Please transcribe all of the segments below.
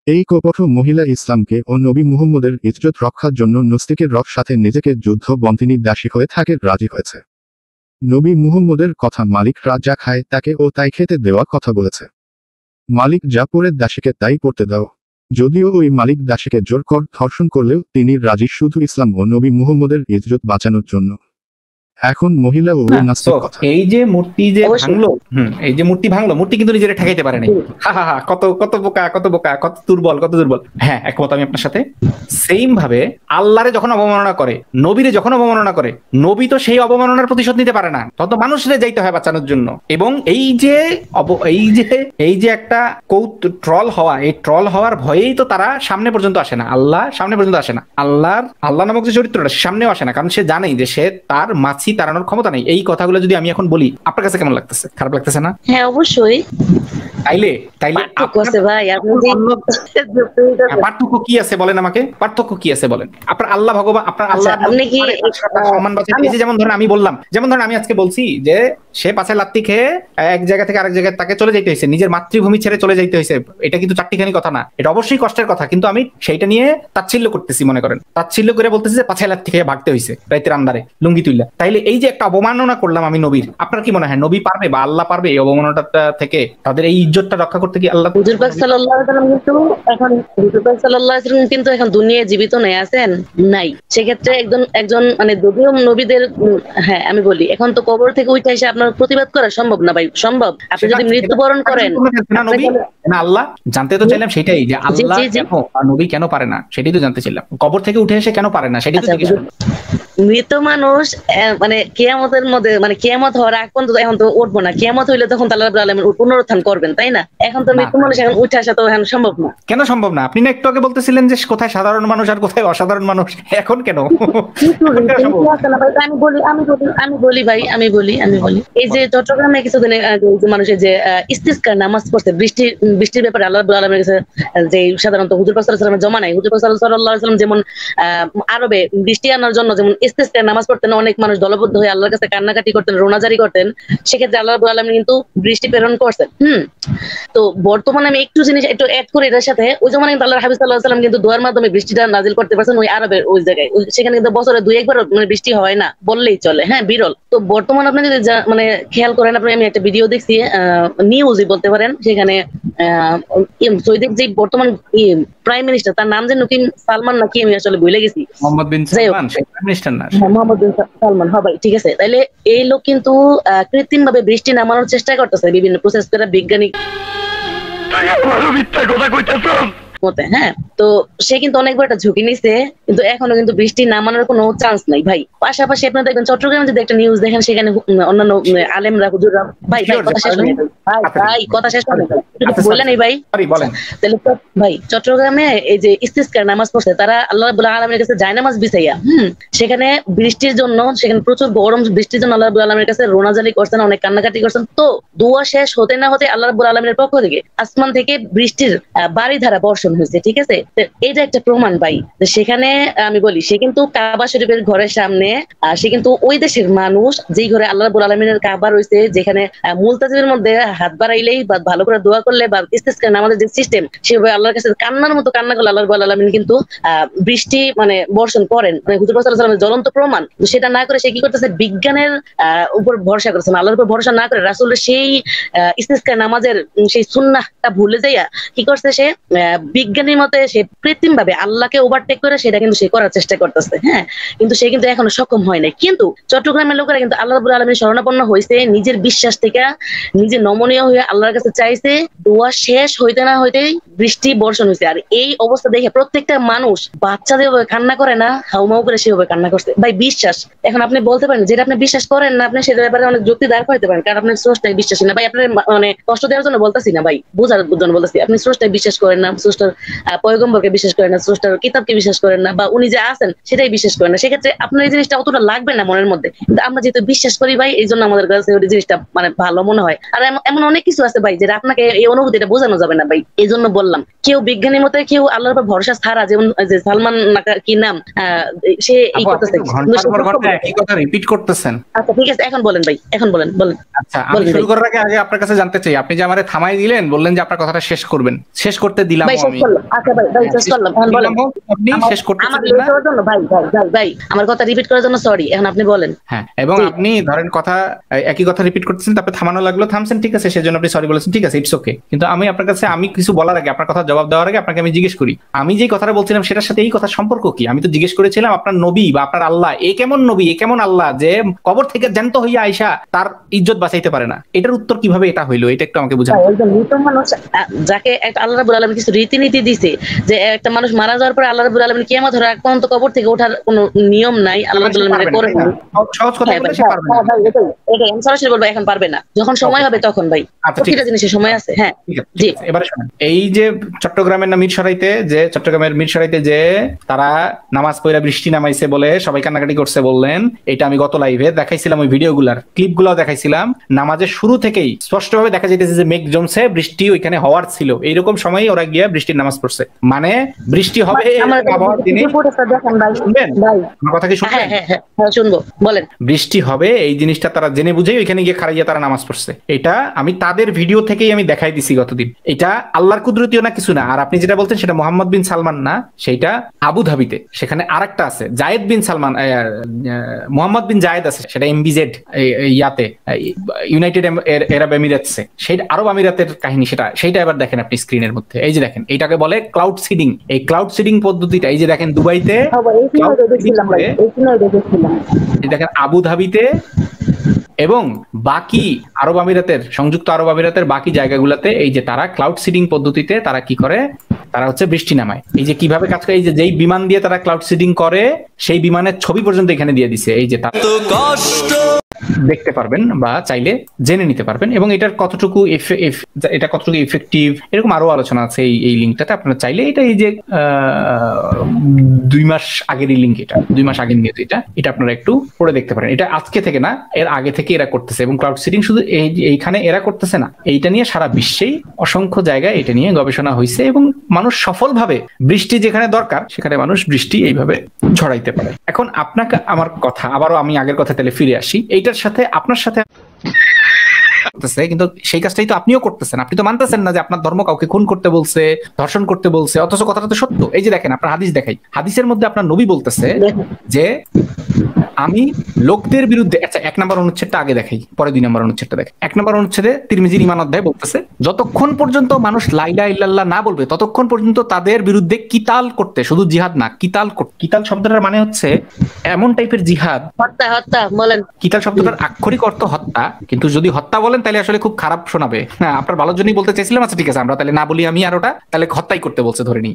এই কপট মহিলা ইসলামকে ও নবী মুহাম্মদের ইজ্জত রক্ষার জন্য নস্তিকের রক সাথে নিজেকে যুদ্ধ বন্দিনী দাসী হয়ে থাকে রাজি হয়েছে। নবী মুহাম্মদের কথা মালিকরা যা খায় তাকে ও তাই খেতে দেওয়া কথা বলেছে। মালিক যা পরে দাসীকে তাই পড়তে দাও। যদিও ওই মালিক দাসীকে জোর কর ধর্ষণ করলেও তিনি রাজি শুধু ইসলাম ও নবী মুহাম্মদের ইজ্জত বাঁচানোর জন্য। এখন মহিলা ও নাস্তিক কথা। এই যে মূর্তি যে ভাঙলো, এই যে মূর্তি ভাঙলো, মূর্তি কিন্তু নিজেরা ঠেকাইতে পারেনি। কত কত বোকা, কত বোকা, কত দুর্বল, কত দুর্বল। হ্যাঁ, একমত আমি আপনার সাথে। সেম ভাবে আল্লাহরে যখন অবমাননা করে, নবীরে যখন অবমাননা করে, নবী তো সেই অবমাননার প্রতিশোধ নিতে পারে না, তত মানুষরে যাইতে হয় বাঁচানোর জন্য। এবং এই যে একটা ট্রল হওয়া, এই ট্রল হওয়ার ভয়েই তো তারা সামনে পর্যন্ত আসে না, আল্লাহ সামনে পর্যন্ত আসে না। আল্লাহ নামক যে চরিত্রটা সামনেও আসে না, কারণ সে জানেই যে সে তার মাছি তাড়ানোর ক্ষমতা নেই। এই কথাগুলো যদি আমি এখন বলি, আপনার কাছে কেমন লাগতেছে? খারাপ লাগতেছে না? হ্যাঁ, অবশ্যই। তাইলে পার্থক্য কি আছে বলেন আমাকে, পার্থক্য কি আছে বলেন? আপনার আল্লাহ ভগবান, আপনার আল্লাহ সম্মান বাঁচাতে, এই যে যেমন ধরেন আমি বললাম, যেমন ধরেন আমি আজকে বলছি যে সে পাশে লাত্তি খেয়ে এক জায়গা থেকে আরেক জায়গায় তাকে চলে যাইতে হয়েছে, নিজের মাতৃভূমি ছেড়ে চলে যাইতে হয়েছে। এটা কিন্তু চারটিখানি কথা না, এটা অবশ্যই কষ্টের কথা, কিন্তু আমি সেইটা নিয়ে তাচ্ছিল্য করতেছি। মনে করেন তাচ্ছিল্য করে বলতেছি যে পাছে লাত্তি খেয়ে ভাগতে হয়েছে রাইতের আন্ধারে লুঙ্গি তুইলা। তাইলে এই যে একটা অবমাননা করলাম আমি নবীর, আপনার কি মনে হয় নবী পারবে বা আল্লাহ পারবে এই অবমাননাটা থেকে তাদের এই ইজ্জতটা রক্ষা করতে? কি আল্লাহ হুজুর পাক সাল্লাল্লাহু আলাইহি ওয়াসাল্লাম কিন্তু এখন দুনিয়ায় জীবিত নেই, আছেন নাই। সেক্ষেত্রে একজন মানে যদিও নবীদের, হ্যাঁ আমি বলি, এখন তো কবর থেকে উঠে এসে আপনার প্রতিবাদ করা সম্ভব না ভাই, সম্ভব? আপনি যদি মৃত্যুবরণ করেন, না আল্লাহ জানতে তো চাইলাম সেটাই, যে আল্লাহ কেন নবী কেন পারে না, সেটাই তো জানতে চাইলাম। কবর থেকে উঠে এসে কেন পারে না সেটাই তো জিজ্ঞেস করলাম। মৃত মানুষ মানে কিয়ামতের মধ্যে, মানে কিয়ামত হওয়ার আগ পর্যন্ত এখন তো উঠবো না। কিয়ামত হইলে তখন আল্লাহ রাব্বুল আলামিন পুনরুত্থান করবেন, তাই না? এখন তো মৃত মানুষ এখন উঠে আসা তো এখন সম্ভব না। কেন সম্ভব না? আপনি না একটু আগে বলতেছিলেন যে কোথায় সাধারণ মানুষ আর কোথায় অসাধারণ মানুষ, এখন কেন? আমি বলি এই যে চট্টগ্রামে কিছুদিন মানুষের যে ইস্তিসকার নামাজ পড়ছে বৃষ্টির ব্যাপারে আল্লাহ রাব্বুল আলামিনের কাছে, যে সাধারণত হুজুর পাক সাল্লাল্লাহু আলাইহি ওয়াসাল্লামের জমানায় হুজুর পাক সাল্লাল্লাহু আলাইহি ওয়াসাল্লাম যেমন আরবে বৃষ্টি আনার জন্য যেমন ইস্তিসকার নামাজ পড়তেন, অনেক মানুষ দলবদ্ধ হয়ে আল্লাহর কাছে কান্নাকাটি করতেন, রোনাজারি করতেন, সেক্ষেত্রে আল্লাহ রাব্বুল আলামিন কিন্তু বৃষ্টি প্রেরণ করছেন। তো বর্তমানে আমি একটু জিনিস একটু অ্যাড করি এটার সাথে। ওই জমানে কিন্তু আল্লাহর হাবিব সাল্লাল্লাহু আলাইহি ওয়াসাল্লাম কিন্তু দোয়ার মাধ্যমে বৃষ্টিটা নাজিল করতে পারছেন ওই আরবের ওই জায়গায়। সেখানে কিন্তু বছরে 2-1 বার মানে বৃষ্টি হয় না বললেই চলে, হ্যাঁ, বিরল। তো বর্তমানে আপনি যদি মানে খেয়াল করেন, আপনি, আমি একটা ভিডিও দেখছি, নিউজই বলতে পারেন, সেখানে সৌদির যে বর্তমান প্রাইম মিনিস্টার, তার নাম যেন কি সালমান নাকি, আমি আসলে ভুলে গেছি, মোহাম্মদ বিন সালমান, প্রাইম মিনিস্টার না, মোহাম্মদ বিন সালমান, হ্যাঁ ভাই, ঠিক আছে। তাইলে এই লোক কিন্তু কৃত্রিম ভাবে বৃষ্টি নামানোর চেষ্টা করতেছে বিভিন্ন প্রসেস করে, বিজ্ঞানিক মতে, হ্যাঁ। তো সে কিন্তু অনেকবার একটা ঝুঁকি নিছে, কিন্তু এখনো কিন্তু বৃষ্টি নামানোর কোনো চান্স নাই ভাই। পাশাপাশি আপনারা দেখবেন চট্টগ্রামে যদি একটা নিউজ দেখেন, সেখানে অন্যান্য আলেমরা, হুজুররা, ভাই কথা শেষ হয়ে গেল, ভাই কথা শেষ হয়ে গেল, বললেন এই ভাই, তাহলে ভাই চট্টগ্রামে এই যে ইস্তিসকার নামাজ পড়ছে, তারা আল্লাহ রাব্বুল আলামিনের কাছে জায়নামাজ বিছাইয়া, সেখানে বৃষ্টির জন্য, সেখানে প্রচুর গরম, বৃষ্টির জন্য আল্লাহ রাব্বুল আলামিনের কাছে রোনাজালি করছেন, অনেক কান্নাকাটি করছেন। তো দোয়া শেষ হতে না হতে আল্লাহ রাব্বুল আলামিনের পক্ষ থেকে আসমান থেকে বৃষ্টির বাড়ি ধারা বর্ষণ হয়েছে, ঠিক আছে? এটা একটা প্রমাণ ভাই। সেখানে আমি বলি, সে কিন্তু কাবা শরীফের ঘরের সামনে, সে কিন্তু ওই দেশের মানুষ, যেই ঘরে আল্লাহ রাব্বুল আলামিনের কাবা রয়েছে, যেখানে মুলতাজিমের মধ্যে হাত বাড়াইলেই বা ভালো করে দোয়া করলে বা ইস্তিসকার নামাজের যে সিস্টেম, সেভাবে আল্লাহর কাছে কান্নার মতো কান্না করলে আল্লাহ রাব্বুল আলামিন কিন্তু বৃষ্টি মানে বর্ষণ করেন, মানে হুজুর সাল্লাল্লাহু আলাইহি ওয়াসাল্লামের জ্বলন্ত প্রমাণ। সেটা না করে সে কি করতেছে, বিজ্ঞানের উপর ভরসা করছেন, আল্লাহর উপর ভরসা না করে রাসূলের সেই ইস্তিসকার নামাজের সেই সুন্নাহটা ভুলে যাইয়া কি করছে, সে বিজ্ঞানীর মতে সে কৃত্রিম ভাবে আল্লাহকে ওভারটেক করে সেটা কিন্তু সে করার চেষ্টা করতেছে, হ্যাঁ। কিন্তু সে কিন্তু এখনো সক্ষম হয় নাই। কিন্তু চট্টগ্রামের লোকেরা কিন্তু আল্লাহ রাব্বুল আলামিনের শরণাপন্ন হয়েছে, নিজের বিশ্বাস থেকে নিজে নমনীয় হয়ে আল্লাহর কাছে চাইছে, দোয়া শেষ হইতে না হইতেই বৃষ্টি বর্ষণ হয়েছে। আর এই অবস্থা দেখে প্রত্যেকটা মানুষ, বাচ্চা যেভাবে কান্না করে না, হাউমাউ করে সেভাবে কান্না করছে ভাই। বিশ্বাস, এখন আপনি বলতে পারেন যেটা আপনি বিশ্বাস করেন না, আপনি সেটার ব্যাপারে অনেক যুক্তি দাঁড় করতে পারেন, কারণ আপনার স্রষ্টায় বিশ্বাসী না ভাই। আপনার মানে কষ্ট দেওয়ার জন্য বলতেছি না ভাই, বোঝার জন্য বলতেছি। আপনি স্রষ্টায় বিশ্বাস করেন না, স্রষ্টার পয়গম্বরকে বিশ্বাস করেন না, স্রষ্টার কিতাবকে বিশ্বাস করেন না, বা উনি যে আছেন সেটাই বিশ্বাস করেন না, সেক্ষেত্রে আপনার এই জিনিসটা অতটা লাগবে না মনের মধ্যে। কিন্তু আমরা যেহেতু বিশ্বাস করি ভাই, এই জন্য আমাদের কাছে ওই জিনিসটা মানে ভালো মনে হয়। আর এমন অনেক কিছু আছে ভাই, যেটা আপনাকে এই অনুভূতিটা বোঝানো যাবে না ভাই, এই জন্য বললাম। কেউ বিজ্ঞানীর মতে, কেউ আল্লাহর উপর ভরসা ছাড়া, যেমন যে সালমান কি নাম, সে এই করতেছে, একই কথা রিপিট করতেছেন। আচ্ছা ঠিক আছে, এখন বলেন ভাই, এখন বলেন। আচ্ছা, আমি শুরু করার আগে আপনার কাছে জানতে চাই, আপনি যে আমারে থামাই দিলেন, বললেন যে আপনার কথাটা শেষ করবেন, শেষ করতে দিলাম আমি। আচ্ছা ভাই শেষ করলাম, এখন বলেন। আপনি শেষ করতে জন্য ভাই আমার কথা রিপিট করার জন্য সরি, এখন আপনি বলেন। হ্যাঁ, এবং আপনি ধরেন কথা একই কথা রিপিট করতেছেন, তারপরে থামানো লাগলো, থামছেন, ঠিক আছে, সেজন্য আপনি সরি বলেছেন, ঠিক আছে, ইটস ওকে। কিন্তু আমি আপনার কাছে, আমি কিছু বলার আগে, আপনার কথা জবাব দেওয়ার আগে আপনাকে আমি জিজ্ঞেস করি, আমি যে কথাটা বলছিলাম সেটার সাথে এই কথার সম্পর্ক কি? আমি তো জিজ্ঞেস করেছিলাম আপনার নবী বা আপনার আল্লাহ এ কেমন নবী, এ কেমন আল্লাহ যে কবর থেকে জ্যান্ত হইয়া আইসা তার ইজ্জত বাঁচাইতে পারে না? এটার উত্তর কিভাবে এটা হইলো, এটা একটু আমাকে বুঝান। মানুষ যাকে আল্লাহ রাব্বুল আলামিন কিছু রীতিনীতি দিছে, যে একটা মানুষ মারা যাওয়ার পরে আল্লাহ রাব্বুল আলামিন কিয়ামত হওয়ার আগ পর্যন্ত কবর থেকে ওঠার কোনো নিয়ম নাই, আল্লাহ রাব্বুল আলামিন করে না। সহজ কথা বলতে সে পারবে না। এটা সরাসরি বলবো, এখন পারবে না, যখন সময় হবে তখন ভাই, প্রতিটা জিনিসের সময় আছে। হ্যাঁ জি, এবারে শুনুন, এই যে চট্টগ্রামের না মিরসরাইতে, যে চট্টগ্রামের মিরসরাইতে যে তারা নামাজ পড়া বৃষ্টি নামাইছে বলে সবাই কান্নাকাটি করছে বললেন, এটা আমি গত লাইভে দেখাইছিলাম, ওই ভিডিওগুলার ক্লিপগুলো দেখাইছিলাম। নামাজের শুরু থেকেই স্পষ্টভাবে দেখা যাইতেছে যে মেঘ জমছে, বৃষ্টি ওইখানে হওয়ার ছিল, এইরকম সময় ওরা গিয়ে বৃষ্টির নামাজ পড়ছে, মানে বৃষ্টি হবে আবহাওয়ার দিনে। শুনবেন আমার কথা কি? শুনবেন? হ্যাঁ শুনবো, বলেন। বৃষ্টি হবে এই জিনিসটা তারা জেনে বুঝেই ওইখানে গিয়ে খাড়াইয়া তারা নামাজ পড়ছে। এটা আমি তাদের ভিডিও থেকেই আমি দেখাই দিছি গতদিন। এটা আল্লাহর কুদরতীয় না কিছু না। আর আপনি যেটা বলছেন সেটা মোহাম্মদ বিন সালমান না, সেটা আবু ধাবিতে, সেখানে আরেকটা আছে জায়েদ বিন সালমান, মোহাম্মদ বিন জায়েদ আছে, সেটা এমবিজেড ইয়াতে, ইউনাইটেড আরব এমিরেটসে, সেই আরব আমিরাতের কাহিনী, সেটা এবার দেখেন আপনি স্ক্রিনের মধ্যে। এই যে দেখেন, এইটাকে বলে ক্লাউড সিডিং। এই ক্লাউড সিডিং পদ্ধতিটা, এই যে দেখেন দুবাইতে, দেখেন আবু ধাবিতে এবং বাকি আরব আমিরাতের, সংযুক্ত আরব আমিরাতের বাকি জায়গাগুলোতে, এই যে তারা ক্লাউড সিডিং পদ্ধতিতে তারা কি করে, তারা হচ্ছে বৃষ্টি নামায়। এই যে কিভাবে কাজ করে, এই যে যেই বিমান দিয়ে তারা ক্লাউড সিডিং করে সেই বিমানের ছবি পর্যন্ত এখানে দিয়ে দিছে। এই যে তার দেখতে পারবেন বা চাইলে জেনে নিতে পারবেন, এবং এটার কতটুকু এটা কতটুকু ইফেক্টিভ, এরকম আরো আলোচনা আছে এই লিঙ্কটাতে। আপনারা চাইলে এটা, এই যে 2 মাস আগের লিঙ্ক, এটা 2 মাস আগের নিয়ে এটা আপনারা একটু পড়ে দেখতে পারেন। এটা আজকে থেকে না, এর আগে থেকে এরা করতেছে, এবং ক্লাউড সিডিং শুধু এইখানে এরা করতেছে না, এইটা নিয়ে সারা বিশ্বেই অসংখ্য জায়গায় এটা নিয়ে গবেষণা হয়েছে, এবং মানুষ সফলভাবে বৃষ্টি যেখানে দরকার সেখানে মানুষ বৃষ্টি এইভাবে ছড়াইতে পারে। এখন আপনাকে আমার কথা, আবারও আমি আগের কথা তাহলে ফিরে আসি, এইটার সাথে আপনার সাথে কিন্তু সেই কাজটাই তো আপনিও করতেছেন। আপনি তো মানতেছেন না যে আপনার ধর্ম কাউকে খুন করতে বলছে, ধর্ষণ করতে বলছে, অথচ কথাটা তো সত্য। এই যে দেখেন, আপনার হাদিস দেখাই, হাদিসের মধ্যে আপনার নবী বলতেছে যে আমি লোকদের বিরুদ্ধে, আচ্ছা 1 নম্বর অনুচ্ছেদটা আগে দেখাই, পরে 2 নম্বর অনুচ্ছেদটা দেখাই। 1 নম্বর অনুচ্ছেদে তিরমিজির ঈমান অধ্যায় বলতেছে, যতক্ষণ পর্যন্ত মানুষ লা ইলাহা ইল্লাল্লাহ না বলবে ততক্ষণ পর্যন্ত তাদের বিরুদ্ধে কিতাল করতে, শুধু জিহাদ না, কিতাল শব্দটার মানে হচ্ছে এমন টাইপের জিহাদ, হত্যা বলেন। কিতাল শব্দটার আক্ষরিক অর্থ হত্যা, কিন্তু যদি হত্যা বলেন তাহলে আসলে খুব খারাপ শোনাবে। হ্যাঁ, আপনার ভালোর জন্যই বলতে চাইছিলাম। আচ্ছা ঠিক আছে, আমরা তাহলে না বলি, আমি আর ওটা তাহলে হত্যাই করতে বলছে ধরে নিই,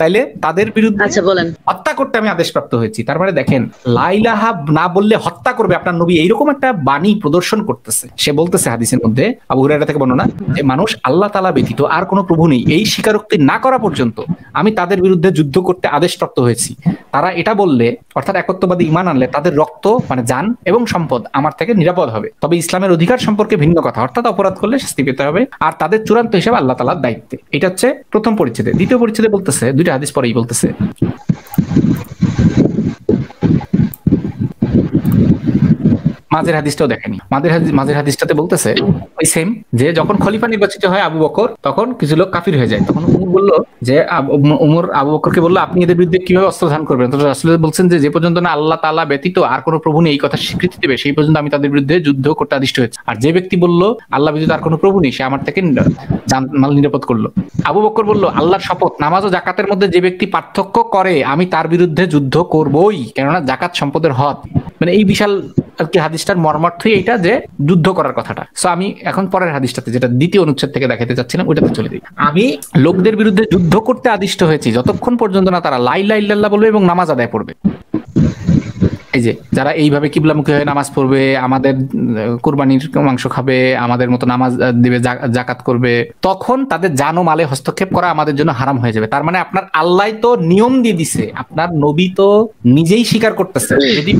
তাইলে তাদের বিরুদ্ধে আচ্ছা বলেন, হত্যা করতে আমি আদেশপ্রাপ্ত হয়েছি। তার মানে দেখেন, লা ইলাহা না বললে হত্যা করবে আপনার নবী, এইরকম একটা বাণী প্রদর্শন করতেছে। সে বলতেছে হাদিসের মধ্যে, আবু হুরায়রা থেকে বর্ণনা, যে মানুষ আল্লাহ তাআলা ব্যতীত আর কোনো প্রভু নেই এই স্বীকারোক্তি না করা পর্যন্ত আমি তাদের বিরুদ্ধে যুদ্ধ করতে আদেশপ্রাপ্ত হয়েছি। তারা এটা বললে, অর্থাৎ একত্ববাদী ঈমান আনলে, তাদের রক্ত মানে জান এবং সম্পদ আমার থেকে নিরাপদ হবে, তবে ইসলামের অধিকার সম্পর্কে ভিন্ন কথা, অর্থাৎ অপরাধ করলে শাস্তি পেতে হবে, আর তাদের চূড়ান্ত হিসাবে আল্লাহ তাআলার দায়িত্বে। এটা হচ্ছে প্রথম পরিচ্ছেদে। দ্বিতীয় পরিচ্ছেদে বলতেছে, 2টা হাদিস পরেই বলতেছে, মাঝের হাদিসটাও দেখেনি, মাঝের হাদিসটাতে বলতেছে ওই সেম, যে যখন খলিফা নির্বাচিত হয় আবু বকর, তখন কিছু লোক কাফির হয়ে যায়। তখন উমর বলল যে, উমর আবু বকরকে বললো, আপনি এদের বিরুদ্ধে কিভাবে অস্ত্র ধারণ করবেন? তো রাসূল বলছেন যে পর্যন্ত না আল্লাহ তাআলা ব্যতীত আর কোনো প্রভু নেই এই কথা স্বীকৃতি দেবে, সেই পর্যন্ত আমি তাদের বিরুদ্ধে যুদ্ধ করতে আদিষ্ট হয়েছি। আর যে ব্যক্তি বলল আল্লাহ ব্যতীত আর কোনো প্রভু নেই, সে আমার থেকে জানমাল নিরাপদ করলো। আবু বকর বলল, আল্লাহর শপথ, নামাজ ও জাকাতের মধ্যে যে ব্যক্তি পার্থক্য করে আমি তার বিরুদ্ধে যুদ্ধ করবই, কেননা জাকাত সম্পদের হদ। মানে এই বিশাল আর কি হাদিসটার মর্মার্থই এইটা, যে যুদ্ধ করার কথাটা। সো আমি এখন পরের হাদিসটাতে, যেটা 2য় অনুচ্ছেদ থেকে দেখাতে চাচ্ছিলাম, ওইটাতে চলে যাই। আমি লোকদের বিরুদ্ধে যুদ্ধ করতে আদিষ্ট হয়েছি যতক্ষণ পর্যন্ত না তারা লা ইলাহা ইল্লাল্লাহ বলবে এবং নামাজ আদায় করবে। এই যে যারা এইভাবে কিবলামুখী হয়ে নামাজ পড়বে, আমাদের কুরবানির মাংস খাবে, আমাদের মতো নামাজ দিবে, জাকাত করবে, তখন তাদের জান ও মালে হস্তক্ষেপ করা আমাদের জন্য হারাম হয়ে যাবে। তার মানে আপনার আল্লাহ তো নিয়ম দিয়ে দিছে, আপনার নবী তো নিজেই স্বীকার করতেছে। যদি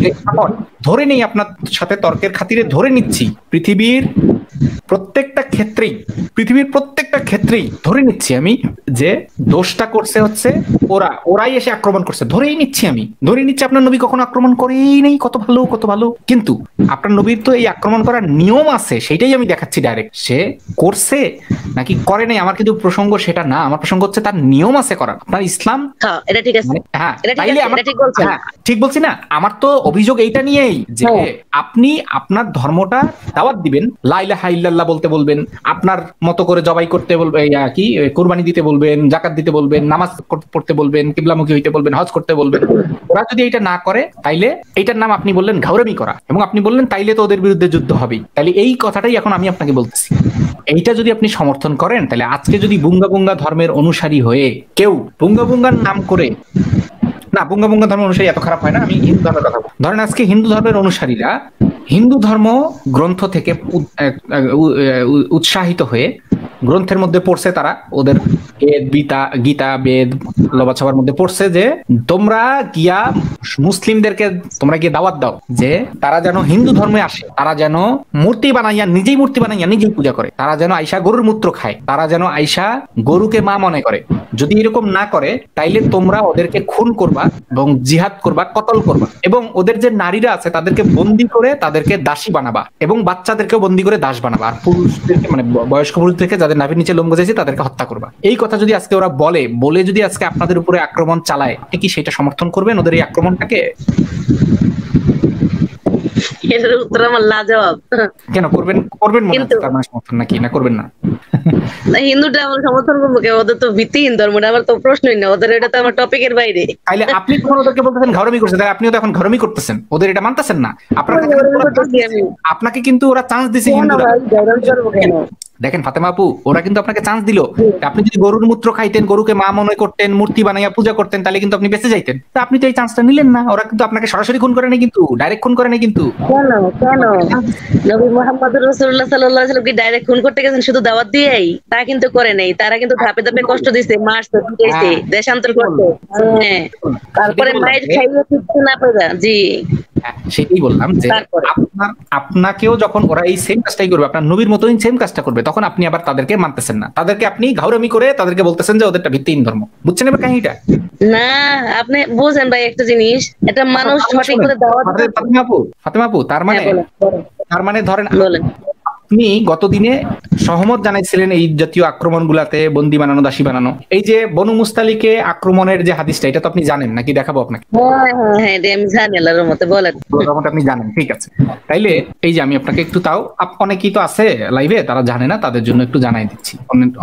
ধরে নেই, আপনার সাথে তর্কের খাতিরে ধরে নিচ্ছি, পৃথিবীর প্রত্যেকটা ক্ষেত্রেই ধরে নিচ্ছি আমি যে দোষটা করছে হচ্ছে ওরাই এসে আক্রমণ করছে, ধরে নিচ্ছি আপনার নবী কখনো আক্রমণ করেই নেই। কত ভালো, কিন্তু আপনার নবীর তো এই আক্রমণ করার নিয়ম আছে, সেটাই আমি দেখাচ্ছি ডাইরেক্ট। সে করছে নাকি করে নাই আমার কিন্তু প্রসঙ্গ সেটা না, আমার প্রসঙ্গ হচ্ছে তার নিয়ম আছে করার। আপনার ইসলাম, এটা ঠিক আছে, হ্যাঁ তাইলে আমার ঠিক বলছি না? আমার তো অভিযোগ এইটা নিয়েই যে আপনি আপনার ধর্মটা দাওয়াত দিবেন, লা ইলাহা ইল্লাল্লাহ বলতে বলবেন, আপনার মতো করে জবাই করতে বলবেন, কি কুরবানি দিতে বলবেন, জাকাত দিতে বলবেন, নামাজ পড়তে বলবেন, কিবলামুখী হইতে বলবেন, হজ করতে বলবেন। ওরা যদি এটা না করে তাইলে এইটার নাম আপনি বললেন ঘাউরামি করা, এবং আপনি বললেন তাইলে তো ওদের বিরুদ্ধে যুদ্ধ হবেই। তাইলে এই কথাটাই এখন আমি আপনাকে বলতেছি, এইটা যদি আপনি সমর্থন করেন, তাহলে আজকে যদি বুঙ্গা ধর্মের অনুসারী হয়ে কেউ বুঙ্গার নাম করে, না বুঙ্গা ধর্মের অনুসারী এত খারাপ হয় না, আমি হিন্দু ধর্মের কথা বলছি। ধরেন আজকে হিন্দু ধর্মের অনুসারীরা হিন্দু ধর্ম গ্রন্থ থেকে উৎসাহিত হয়ে গ্রন্থের মধ্যে পড়ছে, তারা ওদের গীতা বেদ লবাছাবার মধ্যে পড়ছে যে তোমরা গিয়া মুসলিমদেরকে তোমরা গিয়ে দাওয়াত দাও যে তারা যেন হিন্দু ধর্মে আসে, তারা যেন মূর্তি বানাইয়া নিজেই পূজা করে, তারা যেন আইসা গরুর মূত্র খায়, তারা যেন আইসা গরুকে মা মনে করে। যদি এরকম না করে তাইলে তোমরা ওদেরকে খুন করবা এবং জিহাদ করবা, কতল করবা, এবং ওদের যে নারীরা আছে তাদেরকে বন্দি করে তাদেরকে দাসী বানাবা, এবং বাচ্চাদেরকেও বন্দি করে দাস বানাবা, আর পুরুষদেরকে মানে বয়স্ক পুরুষদেরকে যাদের নাভির নিচে লোম গজাইছে তাদেরকে হত্যা করবা। এই কথা যদি আজকে ওরা বলে যদি আজকে আপনাদের উপরে আক্রমণ চালায়, আপনি কি সেটা সমর্থন করবেন ওদের এই আক্রমণটাকে? এর উত্তর আমার লাজবাব। কেন করবেন মনে হচ্ছে তার মানে সমর্থন নাকি না করবেন না? হিন্দুটা আমার সমর্থন করবো কে? ওদের তো ভিত্তিহীন ধর্মটা, আমার তো প্রশ্নই না, ওদের এটা তো আমার টপিকের বাইরে। তাইলে আপনি যখন ওদেরকে বলতেছেন ঘাউরামি করছে, তাই আপনিও তো এখন ঘাউরামি করতেছেন, ওদের এটা মানতেছেন না। আপনাকে কিন্তু ওরা চান্স দিছে হিন্দুরা। দেখেন ফাতেমা আপু, ওরা কিন্তু আপনাকে চান্স দিল। আপনি যদি গরুর মূত্র খাইতেন, গরুকে মা মনে করতেন, মূর্তি বানাইয়া পূজা করতেন, তাহলে কিন্তু আপনি বেঁচে যাইতেন। তা আপনি তো এই চান্সটা নিলেন না। ওরা কিন্তু আপনাকে সরাসরি খুন করে নাই, কিন্তু ডাইরেক্ট খুন করে নাই। কিন্তু কেন নবী মুহাম্মদুর রাসূলুল্লাহ সাল্লাল্লাহু আলাইহি ওয়াসাল্লাম কি ডাইরেক্ট খুন করতে গেছেন শুধু দাওয়াত দিয়েই? তা কিন্তু করে নাই। তারা কিন্তু ধাপে ধাপে কষ্ট দিয়েছে, মারছে, পিটাইছে, দেশান্তর করতে, হ্যাঁ, তারপরে মাইর খাইয়ে কিছু না পেদা। জি, সেটাই বললাম যে আপনাকেও যখন ওরা এই সেম কাজটাই করবে, আপনার নবীর মতোই সেম কাজটা করবে, তখন আপনি আবার তাদেরকে মানতেছেন না, তাদেরকে আপনি ঘাউরামি করে তাদেরকে বলতেছেন যে ওদেরটা ভিত্তিহীন ধর্ম। বুঝছেন এবার কাহিনীটা? না, আপনি বুঝেন ভাই একটা জিনিস, এটা মানুষ সঠিক করে দাওয়াত। ফাতেমা আপু, তার মানে ধরেন আপনি গতদিনে সহমত জানাইছিলেন এই জাতীয় আক্রমণগুলাতে, বন্দী বানানো, দাসী বানানো। এই যে বনু মুস্তালিকে আক্রমণের যে হাদিসটা, এটা তো আপনি জানেন নাকি? দেখাবো আপনাকে? হ্যাঁ, আমি জানি, আল্লাহর মতে বলেন। আপনি জানেন, ঠিক আছে। তাইলে এই যে আমি আপনাকে একটু, তাও অনেকেই তো আছে লাইভে, তারা জানে না, তাদের জন্য একটু জানাই দিচ্ছি,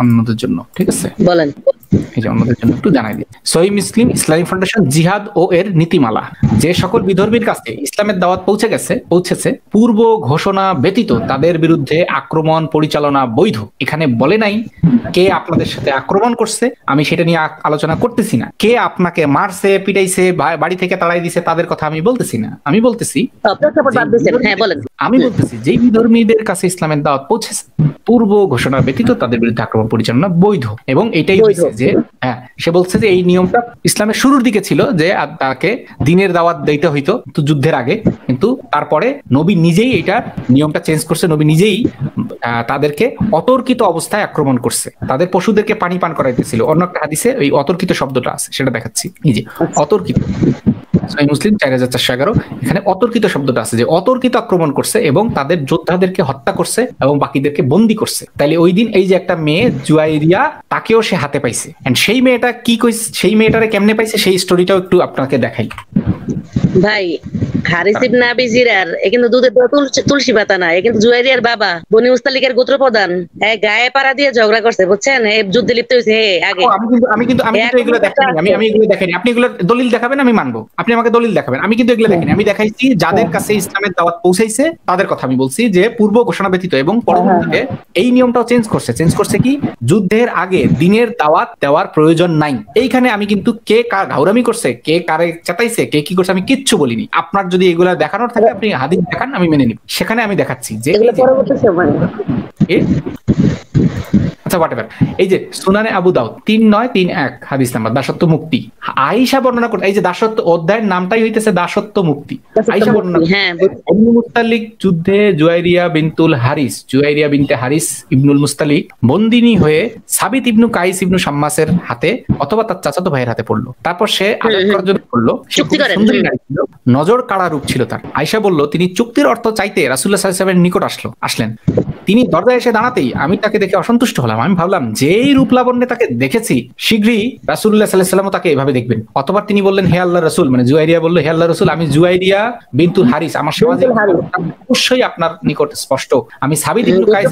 অন্যদের জন্য, ঠিক আছে? বলেন। এই যে অন্যদের জন্য একটু জানাই দিই। সহিহ মুসলিম ইসলামিক ফাউন্ডেশন জিহাদ ও এর নীতিমালা, যে সকল বিধর্মীর কাছে ইসলামের দাওয়াত পৌঁছেছে পূর্ব ঘোষণা ব্যতীত তাদের বিরুদ্ধে আক্রমণ পরিচালনা বৈধ। এখানে বলে নাই কে আপনাদের সাথে আক্রমণ করছে, আমি সেটা নিয়ে আলোচনা করতেছি না। কে আপনাকে মারছে, পিটাইছে, বাড়ি থেকে তাড়াই দিছে, তাদের কথা আমি বলতেছি না। আমি বলতেছি যেই বিধর্মীদের কাছে ইসলামের দাওয়াত পৌঁছেছে পূর্ব ঘোষণা ব্যতীত তাদের বিরুদ্ধে আক্রমণ পরিচালনা বৈধ। এবং এটাই যে সে বলছে যে এই নিয়মটা ইসলামের শুরুর দিকে ছিল, যে তাকে দিনের দাওয়াত দিতে হইতো তো যুদ্ধের আগে, কিন্তু তারপরে নবী নিজেই এটা নিয়মটা চেঞ্জ করছে। নবী নিজেই তাদেরকে অতর্কিত অবস্থায় আক্রমণ করছে, তাদের পশুদেরকে পানি পান করাইতেছিল। অন্য একটা হাদিসে ওই অতর্কিত শব্দটা আছে, সেটা দেখাচ্ছি। এই যে অতর্কিত, সহিহ মুসলিম 4411, এখানে অতর্কিত শব্দটা আছে, যে অতর্কিত আক্রমণ করছে এবং তাদের যোদ্ধাদেরকে হত্যা করছে এবং বাকিদেরকে বন্দী করছে। তাইলে ওই দিন এই যে একটা মেয়ে জুয়াইরিয়া, তাকেও সে হাতে পাইছে। এন্ড সেই মেয়েটা কি কইছে, সেই মেয়েটারে কেমনে পাইছে, সেই স্টোরিটাও একটু আপনাকে দেখাই। ভাই হারিস ইবনে আবি জিরার কিন্তু দুধে তুলসী পাতা না, কিন্তু জুয়াইরিয়ার বাবা বনি মুস্তালিকের গোত্র প্রধান, গায়ে পাড়া দিয়ে ঝগড়া করছে, বুঝছেন? এই যুদ্ধে লিপ্ত হয়েছে আগে। আমি কিন্তু এগুলো দেখাইনি, আমি এগুলো দেখাইনি। আপনি এগুলো দলিল দেখাবেন, আমি মানবো। আপনি আমাকে দলিল দেখাবেন, আমি কিন্তু এগুলো দেখিনি। আমি দেখাইছি যাদের কাছে ইসলামের দাওয়াত পৌঁছাইছে তাদের কথা আমি বলছি, যে পূর্ব ঘোষণা ব্যতীত। এবং পরবর্তীতে এই নিয়মটাও চেঞ্জ করছে কি, যুদ্ধের আগে দিনের দাওয়াত দেওয়ার প্রয়োজন নাই। এইখানে আমি কিন্তু কে কার ঘাউরামি করছে, কে কারে চেতাইছে, কে কি করছে, আমি কিচ্ছু বলিনি। আপনার যদি এগুলা দেখানোর থাকে আপনি হাদিস দেখান, আমি মেনে নিব। সেখানে আমি দেখাচ্ছি যে পরবর্তী সময় আচ্ছা হোয়াটএভার, এই যে সুনানে আবু দাউদ 3931 হাদিস নাম্বার, দাসত্ব মুক্তি। আয়েশা বর্ণনা করতে, এই যে দাসত্ব অধ্যায়ের নামটাই হইতেছে দাসত্ব মুক্তি। আয়েশা বর্ণনা বনু মুস্তালিক যুদ্ধে জুয়াইরিয়া বিনতে হারিস ইবনুল মুস্তালিক বন্দিনী হয়ে সাবিত ইবনু কাইস ইবনু শাম্মাসের হাতে অথবা তার চাচাতো ভাইয়ের হাতে পড়লো। তারপর সে আজাদ করার জন্য করলো। সে সুন্দরী নারী ছিল, নজর কাড়া রূপ ছিল তার। আয়েশা বলল, তিনি চুক্তির অর্থ চাইতে রাসূলুল্লাহ সাল্লাল্লাহু আলাইহি ওয়াসাল্লামের নিকট আসলেন। তিনি দরজায় এসে দাঁড়াতেই আমি তাকে দেখে অসন্তুষ্ট হলাম। আমি ভাবলাম যেই রূপ লাবণ্যে তাকে দেখেছি শীঘ্রই রাসূলুল্লাহ সাল্লাল্লাহু আলাইহি ওয়াসাল্লাম তাকে এভাবে দেখবেন। অতঃপর তিনি বললেন, হে আল্লাহর রাসূল, মানে জুয়াইরিয়া বলল, হে আল্লাহর রাসূল, আমি জুয়াইরিয়া বিনতুল হারিস, আমার সামাজিক অবশ্যই আপনার নিকট স্পষ্ট। আমি সাবিত ইবনু কাইস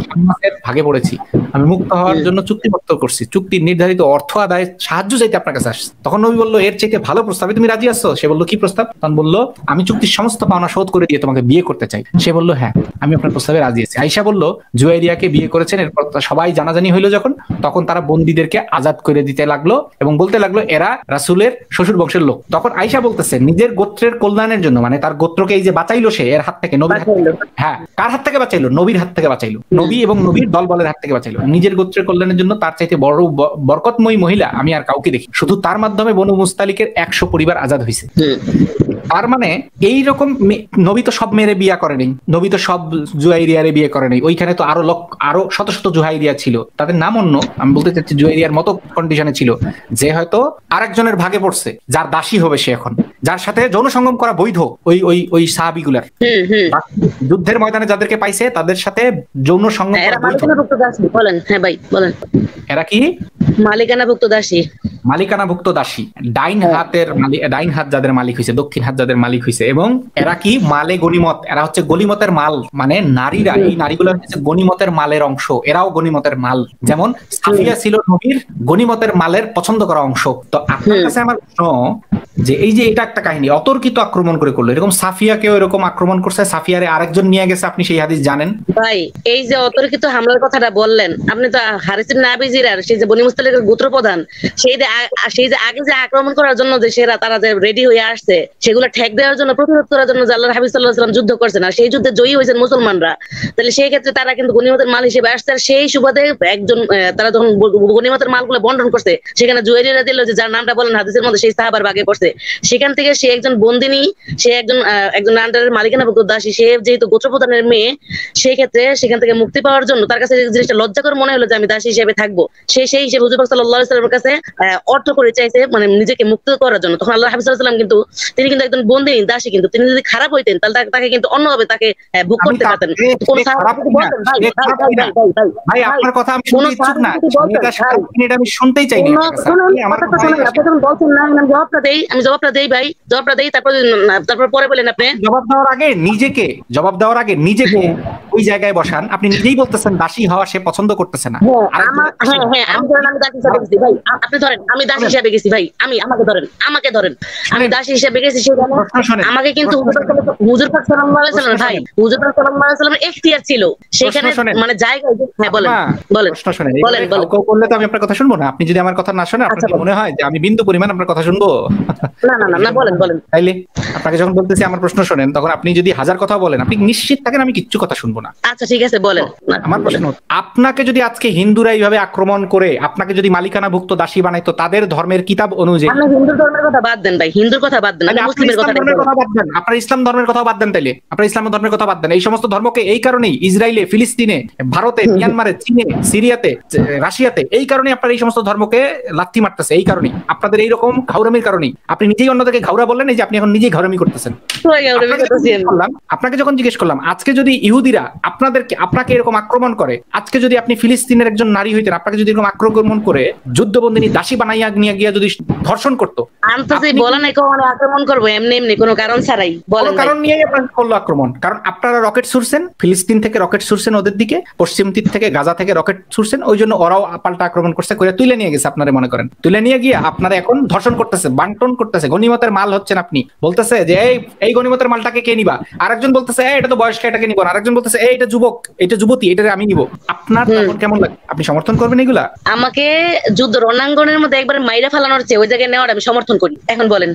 শাম্মাসের ভাগে পড়েছি। আমি মুক্ত হওয়ার জন্য চুক্তিপত্র করছি। চুক্তির নির্ধারিত অর্থ আদায়ে সাহায্য চাইতে আপনার কাছে আসছি। তখন নবী বলল, এর চাইতে ভালো প্রস্তাবে তুমি রাজি আছো? সে বলল, কি প্রস্তাব? তখন বলল, আমি চুক্তির সমস্ত পাওনা শোধ করে দিয়ে তোমাকে বিয়ে করতে চাই। সে বলল, হ্যাঁ, আমি আপনার প্রস্তাবে রাজি আছি। আয়েশা বলল, জুয়াইরিয়াকে বিয়ে করেছেন, এরপর সবাই জানাজানি হইলো যখন, তখন তারা বন্দীদেরকে আজাদ করে দিতে লাগলো এবং বলতে লাগলো এরা রাসূলের শ্বশুর বংশের লোক। তখন আয়েশা বলতেছে, নিজের গোত্রের কল্যাণের জন্য, মানে তার গোত্রকে এই যে বাঁচাইলো সে এর হাত থেকে, নবীর হাত থেকে, হ্যাঁ, কার হাত থেকে বাঁচাইলো? নবীর হাত থেকে বাঁচাইলো। নবী এবং নবীর দলবলের হাত থেকে বাঁচাইলো। নিজের গোত্রের কল্যাণের জন্য তার চাইতে বড় বরকতময়ী মহিলা আমি আর কাউকে দেখি। শুধু তার মাধ্যমে বনু মুস্তালিকের 100 পরিবার আজাদ হয়েছে। তার মানে এইরকম নবী তো সব মেয়েরে বিয়ে করে নেই, নবী তো সব জুয়াইরিয়ারে বিয়ে করে নেই। ওইখানে তো আরো শত শত জুহাইরিয়া ছিল, তাদের নাম অন্য। আমি বলতে চাচ্ছি জুয়াইরিয়ার মতো কন্ডিশনে ছিল যে হয়তো আরেকজনের ভাগে পড়ছে, যার দাসী হবে সে এখন, যার সাথে যৌন সঙ্গম করা বৈধ। ওই সাহাবীগুলার যুদ্ধের ময়দানে যাদেরকে পাইছে তাদের সাথে যৌন সঙ্গম করা বৈধ। বলেন, হ্যাঁ ভাই বলেন। এরা কি? মালিকানাভুক্ত দাসী। ডাইন হাত যাদের মালিক হয়েছে, দক্ষিণ হাত যাদের মালিক হয়েছে। এবং এরা কি? মালে গনিমত, এরা হচ্ছে গনিমতের মাল। মানে নারীরা, এই নারীগুলো হচ্ছে গনিমতের মালের অংশ, এরাও গনিমতের মাল। যেমন সাফিয়া ছিল নবীর গনিমতের মালের পছন্দ করা অংশ। তো আপনার কাছে আমার প্রশ্ন যে এই যে এটা একটা কাহিনী, অতর্কিত আক্রমণ করে করলো, এরকম সাফিয়াকেও এরকম আক্রমণ করছে, সাফিয়ারে আরেকজন নিয়ে গেছে, আপনি সেই হাদিস জানেন ভাই? এই যে অতর্কিত হামলার কথাটা বললেন আপনি, তো হারিস ইবনে আবি জিরার সেই যে বনি মুস্তালিকের গোত্র প্রধান, সেই যে আগে যে আক্রমণ করার জন্য যে তারা যে রেডি হয়ে আসছে, সেগুলো ঠেক দেওয়ার জন্য, প্রতিরোধ করার জন্য যে আল্লাহর হাবিব সাল্লাল্লাহু আলাইহি ওয়াসাল্লাম যুদ্ধ করছেন, আর সেই যুদ্ধে জয়ী হয়েছেন মুসলমানরা। তাহলে সেই ক্ষেত্রে তারা কিন্তু গনিমতের মাল হিসেবে আসছে। আর সেই সুবাদে একজন তারা যখন গনিমতের মালগুলো বন্টন করছে, সেখানে জুয়াইরিয়া রাদিয়াল্লাহু আনহা, যার নামটা বলেন হাদিসের মধ্যে, সেই সাহাবার ভাগে পড়ছে। সেখান থেকে সে একজন বন্দিনী, সে একজন আন্ডারের মালিকানাভুক্ত দাসী, সে যেহেতু গোত্রপ্রধানের মেয়ে, সেই ক্ষেত্রে সেখান থেকে মুক্তি পাওয়ার জন্য তার কাছে জিনিসটা লজ্জাকর মনে হলো যে আমি দাসী হিসেবে থাকবো। সেই হিসেবে হুজুর পাক সাল্লাল্লাহু আলাইহি ওয়াসাল্লামের কাছে অর্থ করে চাইছে, মানে নিজেকে মুক্ত করার জন্য। তখন আল্লাহর হাবিব সাল্লাল্লাহু আলাইহি ওয়াসাল্লাম কিন্তু তিনি কিন্তু একজন বন্দিনী দাসী, কিন্তু তিনি যদি খারাপ হইতেন তাহলে তাকে কিন্তু অন্যভাবে তাকে ভোগ করতে পারতেন। কোন ভাই আপনার কথা আমি শুনতে ইচ্ছুক না, এটা আমি শুনতেই চাই না। আমি জবাবটা দেই ভাই, জবাবটা দেই, তারপর পরে বলেন আপনি। জবাব দেওয়ার আগে নিজেকে ওই জায়গায় বসান। আপনি নিজেই বলতেছেন দাসী হওয়া সে পছন্দ করতেছে না। আপনি ধরেন আমি দাসী হিসেবে গেছি ভাই, আমাকে ধরেন আমি দাসী হিসেবে গেছি, আমাকে কিন্তু হুজুর পাক সাল্লাল্লাহু আলাইহি ওয়াসাল্লাম ভাই, হুজুর পাক সাল্লাল্লাহু আলাইহি ওয়াসাল্লামের এখতিয়ার ছিল সেখানে, মানে জায়গায়। হ্যাঁ বলেন প্রশ্ন শুনেন। বলেন করলে তো আমি আপনার কথা শুনবো না। আপনি যদি আমার কথা না শুনেন, আপনার মনে হয় যে আমি বিন্দু পরিমাণ আপনার কথা শুনবো? না বলেন। তাইলে আপনাকে যখন বলতেছি আমার প্রশ্ন শুনেন, তখন আপনি যদি 1000 কথা বলেন, আপনি নিশ্চিত থাকেন আমি কিচ্ছু কথা শুনবো না। আচ্ছা ঠিক আছে বলেন। আমার প্রশ্ন, আপনাকে যদি আজকে হিন্দুরা এইভাবে আক্রমণ করে আপনাকে যদি মালিকানাভুক্ত দাসী বানাইতো তাদের ধর্মের কিতাব অনুযায়ী, আপনি হিন্দু ধর্মের কথা বাদ দেন ভাই, হিন্দুর কথা বাদ দেন, মুসলিমের কথা বাদ দেন, আপনার ইসলাম ধর্মের কথা বাদ দেন। তাইলে আপনার ইসলাম ধর্মের কথা বাদ দেন। এই সমস্ত ধর্মকে এই কারণেই ইসরায়েলে, ফিলিস্তিনে, ভারতে, মিয়ানমারে, চীনে, সিরিয়াতে, রাশিয়াতে, এই কারণে আপনার এই সমস্ত ধর্মকে লাথি মারতেছে। এই কারণেই আপনাদের এইরকম ঘাউরামির কারণেই আপনি নিজেই অন্যদেরকে ঘাউরা বললেন। এই যে আপনি এখন নিজেই ঘাউরামি করতেছেন। আপনাকে যখন জিজ্ঞেস করলাম আজকে যদি ইহুদিরা আপনাকে এরকম আক্রমণ করে, আজকে যদি আপনি ফিলিস্তিনের একজন নারী হইতেন, আপনাকে যদি এরকম আক্রমণ করে যুদ্ধবন্দিনী দাসী বানাইয়া নিয়ে গিয়া যদি ধর্ষণ করতো, আক্রমণ করবো এমনি কোনো কারণ ছাড়াই, কোনো কারণ নিয়ে আপনাকে করলো আক্রমণ। কারণ আপনারা রকেট ছুড়ছেন, ফিলিস্তিন থেকে রকেট ছুড়ছেন ওদের দিকে, পশ্চিম তীর থেকে, গাজা থেকে রকেট ছুড়ছেন, ওই জন্য ওরাও পাল্টা আক্রমণ করছে, করে তুলে নিয়ে গেছে। আপনারা মনে করেন তুলে নিয়ে গিয়ে আপনারা এখন ধর্ষণ করতেছে, বান্টন করতেছে, গনিমতের মাল হচ্ছেন আপনি। বলতেছে যে এই গনিমতের মালটাকে কে নিবা, আরেকজন বলতেছে এটা তো বয়স্ক, এটাকে নিব, আরেকজন বলতেছে এটা যুবক, এটা যুবতী, এটা আমি নিব। আপনার তখন কেমন লাগে? আপনি সমর্থন করবেন এগুলা? আমাকে যুদ্ধ রণাঙ্গনের মধ্যে একবার মাইরা ফেলানোর চেয়ে ওই জায়গায় নেওয়ার আমি সমর্থন করি। এখন বলেন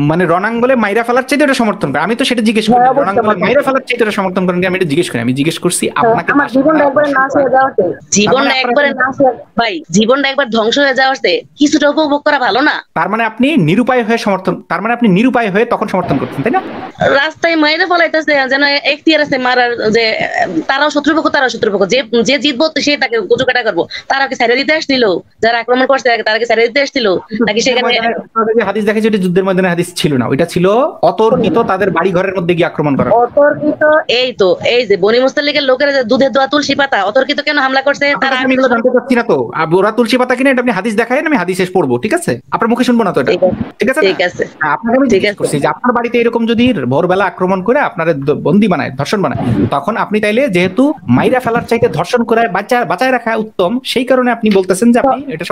মানে রণাঙ্গলে মাইরা ফেলার চাইতে ওটা সমর্থন করে? আমি তো সেটা জিজ্ঞেস করি, রণাঙ্গলে মাইরা ফেলার চাইতে ওটা সমর্থন করেন, আমি এটা জিজ্ঞেস করি। আমি জিজ্ঞেস করছি আপনাকে জীবনটা একবার ভাই, জীবনটা একবার ধ্বংস হয়ে যাওয়াতে কিছুটা উপভোগ করা ভালো না? তার মানে আপনি নিরুপায় হয়ে সমর্থন, তার মানে আপনি নিরুপায় হয়ে তখন সমর্থন করতেন, তাই না? রাস্তায় মাইরে ফলাইতেছে যেন এখতিয়ার আছে মারার, যে তারাও শত্রুপক্ষ, যে জিতবো সে তাকে কুচু কাটা করবো। তারা কি ছেড়ে দিতে আসছিল? যারা আক্রমণ করছে তারা কি ছেড়ে দিতে আসছিল নাকি? সেখানে হাদিস দেখেছি ওটা যুদ্ধের ময়দানে হাদিস ছিল না, ওইটা ছিল অতর্কিত তাদের বাড়ি ঘরের মধ্যে গিয়ে আক্রমণ করা। অতর্কিত এই যে বনি মুস্তালিকের লোকেরা যে দুধের দোয়া তুলসী পাতা অতর্কিত কেন হামলা করছে তারা? আমি এগুলো জানতে চাচ্ছি না তো, ওরা তুলসী পাতা কিনে, এটা আপনি হাদিস দেখায়, আমি হাদিস শেষ পড়বো, ঠিক আছে? আপনার মুখে শুনবো না তো এটা, ঠিক আছে? ঠিক আছে, আপনাকে আমি জিজ্ঞেস করছি যে আপনার বাড়িতে এরকম যদি ভোরবেলা আক্রমণ করে আপনার বন্দি বানায়, ধর্ষণ বানায়, তখন আপনি তাইলে যেহেতু মাইরা ফেলার চাইতে ধর্ষণ করে বাঁচায় রাখা উত্তম, সেই কারণে আপনি বলতেছেন যে আপনি এটা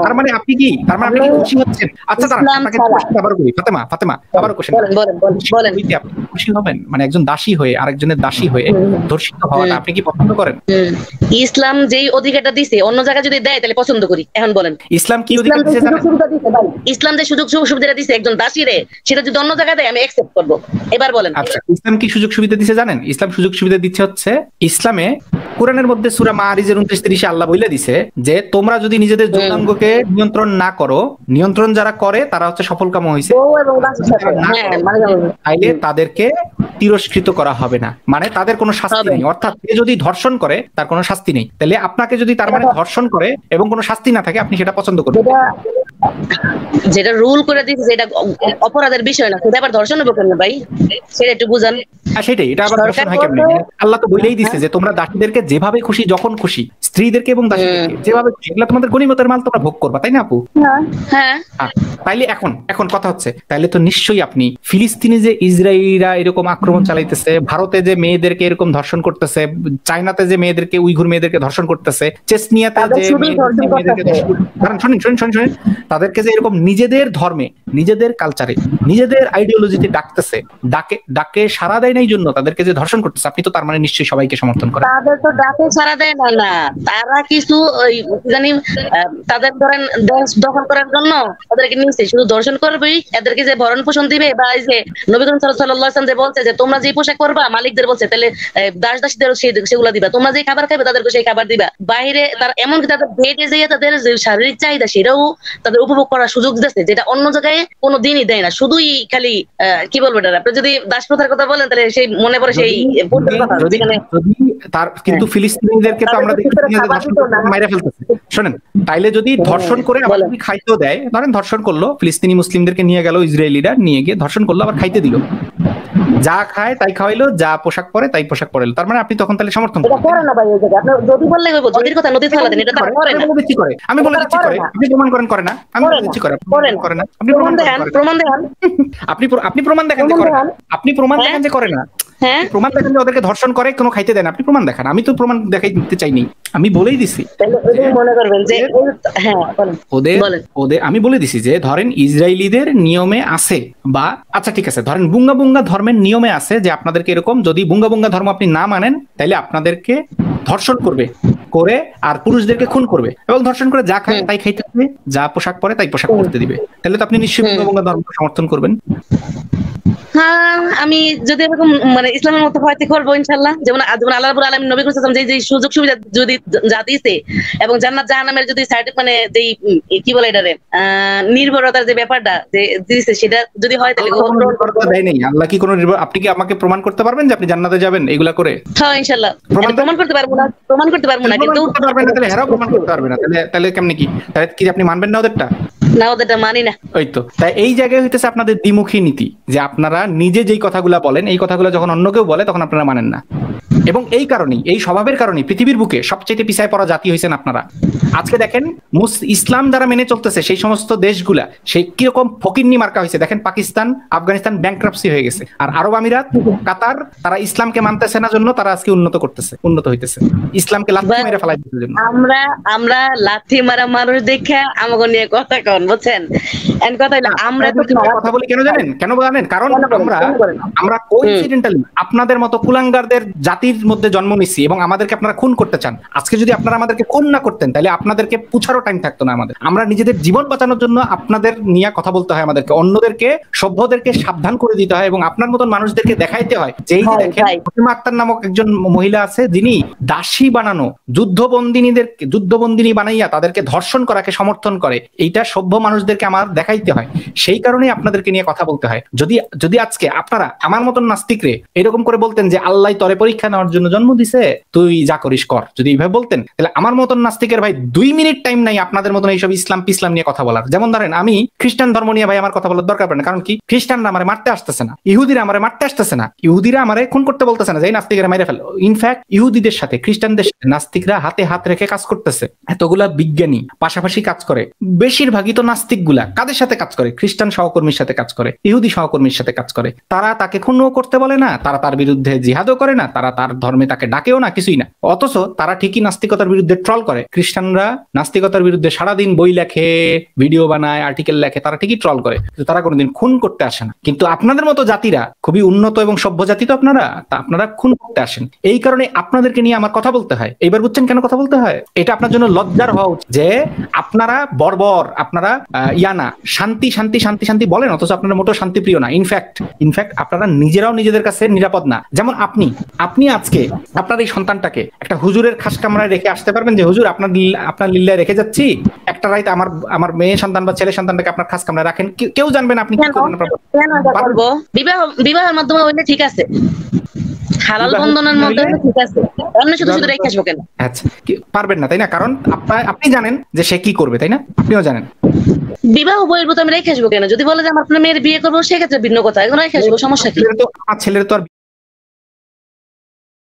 তার মানে আপনি কি খুশি হচ্ছেন? আচ্ছা আপনাকে আবার বলি, ফাতেমা আবার কোশ্চেন, আপনি খুশি হবেন মানে একজন দাসী হয়ে আরেকজনের দাসী হয়ে ধর্ষিত হওয়াটা আপনি কি পছন্দ করেন? ইসলাম যেই অধিকারটা দিছে অন্য জায়গায় যদি দেয় তাহলে পছন্দ করি। এখন বলেন ইসলাম কি অধিকার দিছে? ইসলাম যে সুযোগ সুবিধা দিছে একজন দাসীরে, সেটা যদি অন্য জায়গায় দেয় আমি অ্যাকসেপ্ট করব। এবার বলেন। আচ্ছা, ইসলাম কি সুযোগ সুবিধা দিছে জানেন? ইসলাম সুযোগ সুবিধা দিচ্ছে হচ্ছে, ইসলামে কোরআনের মধ্যে সূরা মাআরিজের 29-30 আল্লাহ বলে দিছে যে তোমরা যদি নিজেদের যৌনাঙ্গকে নিয়ন্ত্রণ না করো, নিয়ন্ত্রণ যারা করে তারা হচ্ছে সফলকাম হয়েছে, তাইলে তাদেরকে তিরস্কৃত করা হবে না, মানে তাদের কোনো শাস্তি নেই। অর্থাৎ সে যদি ধর্ষণ করে তার কোনো শাস্তি নেই। তাহলে আপনাকে যদি তার মানে ধর্ষণ করে এবং কোনো শাস্তি না থাকে আপনি সেটা পছন্দ করবেন? যেটা রুল করে দিচ্ছে যেটা অপরাধের বিষয় না, সেটা আবার ধর্ষণ হবে কেন ভাই? সেটা একটু বুঝান। সেটাই, এটা আবার ধর্ষণ হয় কেমনে? আল্লাহ তো বলেই দিছে যে তোমরা দাসীদেরকে যেভাবে খুশি যখন খুশি, স্ত্রীদেরকে এবং দাসীদেরকে যেভাবে খুশি, এগুলো তোমাদের গনিমতের মাল, তোমরা ভোগ করবা, তাই না আপু? হ্যাঁ। তাইলে এখন কথা হচ্ছে, তাইলে তো নিশ্চয়ই আপনি ফিলিস্তিনে যে ইসরায়েলিরা এরকম আক্রমণ চালাইতেছে, ভারতে যে মেয়েদেরকে এরকম ধর্ষণ করতেছে, চায়নাতে যে মেয়েদেরকে, উইঘুর মেয়েদেরকে ধর্ষণ করতেছে, চেচনিয়াতে যে মেয়েদেরকে শুনেন তাদেরকে যে এরকম নিজেদের ধর্মে, নিজেদের কালচারে, নিজেদের আইডিওলজিতে ডাকে সাড়া দেয় নাই জন্য তাদেরকে যে ধর্ষণ করতেছে, আপনি তো তার মানে নিশ্চয়ই সবাইকে সমর্থন করেন। তাদের তো ডাকে সাড়া দেয় না, তারা কিছু জানি তাদের ধরেন দেশ দখল করার জন্য তাদেরকে নিচ্ছে, শুধু দর্শন করবেই, এদেরকে যে ভরণ পোষণ দিবে, বা এই যে নবী করিম সাল্লাল্লাহু আলাইহি ওয়াসাল্লাম যে বলছে যে তোমরা যে পোশাক পরবা মালিকদের বলছে, তাহলে দাস দাসীদেরও সেগুলা দিবা, তোমরা যে খাবার খাবে তাদেরকে সেই খাবার দিবা। বাইরে তারা এমনকি তাদের বেডে যেয়ে তাদের যে শারীরিক চাহিদা সেটাও তাদের উপভোগ করার সুযোগ দিচ্ছে, যেটা অন্য জায়গায় কোনো দিনই দেয় না। শুধুই খালি কি বলবো এটা, আপনি যদি দাস প্রথার কথা বলেন তাহলে সেই মনে পড়ে সেই তার, কিন্তু ফিলিস্তিনিদেরকে তো আমরা দেখি মাইরা ফেলতেছে। শোনেন, তাইলে যদি ধর্ষণ করে আবার যদি খাইতেও দেয়, ধরেন ধর্ষণ করলো, ফিলিস্তিনি মুসলিমদেরকে নিয়ে গেল ইসরায়েলিরা, নিয়ে গিয়ে ধর্ষণ করলো, আবার খাইতে দিল, যা খায় তাই খাওয়াইলো, যা পোশাক পরে তাই পোশাক পরাইলো, তার মানে আপনি তখন তাহলে সমর্থন করেন না ভাই? ওই জায়গা আপনি যদি বললে হইব, যদির কথা নদী ফেলা দেন, এটা তারা করে না। আমি বলে দিচ্ছি করে, আপনি প্রমাণ করেন করে না? আমি বলে দিচ্ছি করে না, আপনি প্রমাণ দেখান, আপনি প্রমাণ দেখান যে করে না, আপনি প্রমাণ দেখান যে করে না, প্রমাণ দেখান যে ওদেরকে ধর্ষণ করে কোনো খাইতে দেন, আপনি প্রমাণ দেখান। আমি তো প্রমাণ দেখাই দিতে চাইনি, আমি বলেই দিছি ওদের আমি বলে দিছি যে ধরেন ইসরায়েলিদের নিয়মে আছে, বা আচ্ছা ঠিক আছে, ধরেন বুঙ্গা ধর্মের নিয়মে আছে যে আপনাদেরকে এরকম, যদি বুঙ্গা ধর্ম আপনি না মানেন তাহলে আপনাদেরকে ধর্ষণ করবে, করে আর পুরুষদেরকে খুন করবে, এবং ধর্ষণ করে যা খায় তাই খাইতে দিবে, যা পোশাক পরে তাই পোশাক পরতে দিবে। তাহলে তো আপনি নিশ্চয়ই বুঙ্গা ধর্ম সমর্থন করবেন। হ্যাঁ, আমি যদি এরকম মানে ইসলামের মতো হয়তো করবো ইনশাআল্লাহ। যেমন আল্লাহ রাব্বুল আলামিন নবী করিম সাল্লাল্লাহু আলাইহি ওয়াসাল্লাম যে সুযোগ সুবিধা যদি যা দিয়েছে, এবং জান্নাত জাহান্নামের যদি মানে যেই কি বলে এটারে নির্ভরতার যে ব্যাপারটা যে দিয়েছে, সেটা যদি হয় তাহলে দেয় নাই। আল্লাহ কি কোনো আপনি কি আমাকে প্রমাণ করতে পারবেন যে আপনি জান্নাতে যাবেন এগুলা করে? হ্যাঁ ইনশাআল্লাহ প্রমাণ করতে পারবো না, কিন্তু পারবেন না, তাহলে হেরাও প্রমাণ করতে পারবে না, তাহলে কেমনে কি? তাহলে কি আপনি মানবেন না ওদেরটা? না, ওদেরটা মানি না। ওই তো, তাই এই জায়গায় হইতেছে আপনাদের দ্বিমুখী নীতি, যে আপনারা নিজে যেই কথাগুলা বলেন, এই কথাগুলো যখন অন্য কেউ বলে তখন আপনারা মানেন না। এবং এই কারণেই, এই স্বভাবের কারণেই পৃথিবীর বুকে সবচেয়ে পিছায় পড়া জাতি হয়েছেন আপনারা। আজকে দেখেন ইসলাম যারা মেনে চলতেছে সেই সমস্ত দেশগুলা সেই কিরকম ফকিন্নি মার্কা হয়েছে। দেখেন পাকিস্তান, আফগানিস্তান ব্যাংক্রাপসি হয়ে গেছে, আর আরব আমিরাত, কাতার, তারা ইসলামকে মানতেছে না জন্য তারা আজকে উন্নত হইতেছে, ইসলামকে লাথি মেরে ফেলাই দিতে জন্য। আমরা লাথি মারা মানুষ দেখে আমাকে নিয়ে কথা কন, বুঝছেন? এন্ড কথা হলো আমরা তো কথা বলি কেন জানেন? কারণ আমরা কোইন্সিডেন্টালি আপনাদের মতো কুলাঙ্গারদের জাতির ইসলামীর মধ্যে জন্ম নিচ্ছি এবং আমাদেরকে আপনারা খুন করতে চান, আজকে যদি আপনারা আমাদেরকে খুন না করতেন তাহলে আপনাদেরকে পুছারও টাইম থাকতো না আমাদের। আমরা নিজেদের জীবন বাঁচানোর জন্য আপনাদের নিয়ে কথা বলতে হয়, আমাদেরকে অন্যদেরকে সভ্যদেরকে সাবধান করে দিতে হয় এবং আপনার মতন মানুষদেরকে দেখাইতে হয় যে এই যে দেখেন ফাতিমা আক্তার নামক একজন মহিলা আছে যিনি দাসী বানানো যুদ্ধবন্দিনী বানাইয়া তাদেরকে ধর্ষণ করাকে সমর্থন করে, এইটা সভ্য মানুষদেরকে আমার দেখাইতে হয়। সেই কারণেই আপনাদেরকে নিয়ে কথা বলতে হয়। যদি আজকে আপনারা আমার মতন নাস্তিকরে এরকম করে বলতেন যে আল্লাহ তরে পরীক্ষা নেওয়ার জন্য জন্ম দিছে, তুই যা করিস কর, যদি এইভাবে বলতেন তাহলে আমার মতন নাস্তিকের ভাই 2 মিনিট টাইম নাই আপনাদের মতন এইসব ইসলাম নিয়ে কথা বলার। যেমন ধরেন আমি খ্রিস্টান ধর্ম নিয়ে ভাই আমার কথা বলার দরকার পড়ে না, কারণ কি খ্রিস্টানরা আমারে মারতে আসতেছে না, ইহুদিরা আমারে মারতে আসতেছে না, ইহুদিরা আমারে খুন করতে বলতেছে না যে নাস্তিকেরা মেরে ফেল। ইনফ্যাক্ট ইহুদিদের সাথে খ্রিস্টানদের সাথে নাস্তিকরা হাতে হাত রেখে কাজ করতেছে। এতগুলা বিজ্ঞানী পাশাপাশি কাজ করে, বেশিরভাগই তো নাস্তিক গুলা কাদের সাথে কাজ করে? খ্রিস্টান সহকর্মীর সাথে কাজ করে, ইহুদি সহকর্মীর সাথে কাজ করে। তারা তাকে খুনও করতে বলে না, তারা তার বিরুদ্ধে জিহাদও করে না, তারা তার ধর্মে তাকে ডাকেও না, কিছুই না। অথচ তারা ঠিকই নাস্তিকতার বিরুদ্ধে ট্রল করে। খ্রিস্টানরা নাস্তিকতার বিরুদ্ধে সারাদিন বই লেখে, ভিডিও বানায়, আর্টিকেল লেখে, তারা ঠিকই ট্রল করে, তারা কোনোদিন খুন করতে আসে না। কিন্তু আপনাদের মতো জাতিরা খুবই উন্নত এবং সভ্য জাতি তো আপনারা খুন করতে আসেন। এই কারণে আপনাদেরকে নিয়ে আমার কথা বলতে হয়। এইবার বুঝছেন কেন কথা বলতে হয়? এটা আপনার জন্য লজ্জার হওয়া উচিত যে আপনারা বর্বর, আপনারা ইয়ানা শান্তি শান্তি শান্তি শান্তি বলেন, অথচ আপনারা মোটেও শান্তিপ্রিয় না। ইনফ্যাক্ট আপনারা নিজেরাও নিজেদের কাছে নিরাপদ না। যেমন আপনি আজকে আপনার এই সন্তানটাকে একটা হুজুরের খাস কামরায় রেখে আসতে পারবেন যে হুজুর আপনার লিল্লায় রেখে যাচ্ছি, একটা রাত আমার মেয়ে সন্তান বা ছেলে সন্তানটাকে আপনার খাস কামরায় রাখেন, কেউ জানবেন আপনি কি করবেন? বিবাহের মাধ্যমে হইলে ঠিক আছে, হালাল বন্ধনের মধ্যে ঠিক আছে, অন্য শুধু রেখে আসবো কেন? আচ্ছা, পারবেন না তাই না? কারণ আপনি জানেন যে সে কি করবে, তাই না? আপনিও জানেন। বিবাহ বহির্ভূত আমি রেখে আসবো কেন? যদি বলে যে আমার মেয়ের বিয়ে করবো সেক্ষেত্রে ভিন্ন কথা, এখন রেখে আসবো, সমস্যা কি? ছেলের তো আর